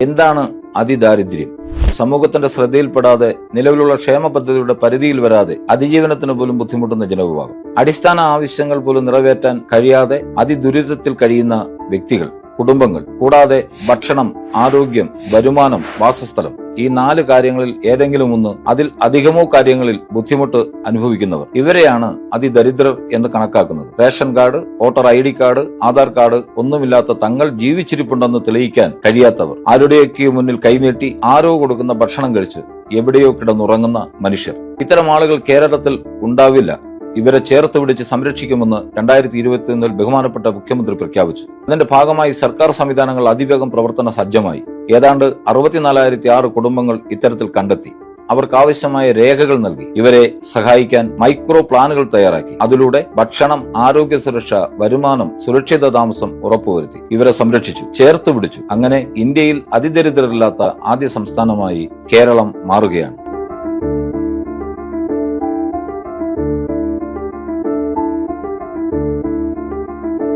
എന്താണ് അതിദാരിദ്ര്യം? സമൂഹത്തിന്റെ ശ്രദ്ധയിൽപ്പെടാതെ നിലവിലുള്ള ക്ഷേമ പദ്ധതിയുടെ പരിധിയിൽ വരാതെ അതിജീവനത്തിന് പോലും ബുദ്ധിമുട്ടുന്ന ജനവിഭാഗം, അടിസ്ഥാന ആവശ്യങ്ങൾ പോലും നിറവേറ്റാൻ കഴിയാതെ അതിദുരിതത്തിൽ കഴിയുന്ന വ്യക്തികൾ, കുടുംബങ്ങൾ, കൂടാതെ ഭക്ഷണം, ആരോഗ്യം, വരുമാനം, വാസസ്ഥലം, ഈ 4 കാര്യങ്ങളിൽ ഏതെങ്കിലും ഒന്ന്, അതിൽ അധികമോ കാര്യങ്ങളിൽ ബുദ്ധിമുട്ട് അനുഭവിക്കുന്നവർ, ഇവരെയാണ് അതിദരിദ്രർ എന്ന് കണക്കാക്കുന്നത്. Ration card, voter ID card, Aadhaar card ഒന്നുമില്ലാത്ത തങ്ങൾ ജീവിച്ചിരിപ്പുണ്ടെന്ന് തെളിയിക്കാൻ കഴിയാത്തവർ, ആരുടെയൊക്കെ മുന്നിൽ കൈനീട്ടി ആരോ കൊടുക്കുന്ന ഭക്ഷണം കഴിച്ച് എവിടെയോ കിടന്നുറങ്ങുന്ന മനുഷ്യർ. ഇത്തരം ആളുകൾ കേരളത്തിൽ ഉണ്ടാവില്ല. ഇവരെ ചേർത്ത് പിടിച്ച് സംരക്ഷിക്കുമെന്ന് 2021 ബഹുമാനപ്പെട്ട മുഖ്യമന്ത്രി പ്രഖ്യാപിച്ചു. അതിന്റെ ഭാഗമായി സർക്കാർ സംവിധാനങ്ങൾ അതിവേഗം പ്രവർത്തന സജ്ജമായി. ഏതാണ്ട് 64,006 കുടുംബങ്ങൾ ഇത്തരത്തിൽ കണ്ടെത്തി. അവർക്ക് ആവശ്യമായ രേഖകൾ നൽകി. ഇവരെ സഹായിക്കാൻ മൈക്രോ പ്ലാനുകൾ തയ്യാറാക്കി. അതിലൂടെ ഭക്ഷണം, ആരോഗ്യ സുരക്ഷ, വരുമാനം, സുരക്ഷിത താമസം ഉറപ്പുവരുത്തി. ഇവരെ സംരക്ഷിച്ചു, ചേർത്ത് പിടിച്ചു. അങ്ങനെ ഇന്ത്യയിൽ അതിദരിദ്രരില്ലാത്ത ആദ്യ സംസ്ഥാനമായി കേരളം മാറുകയാണ്.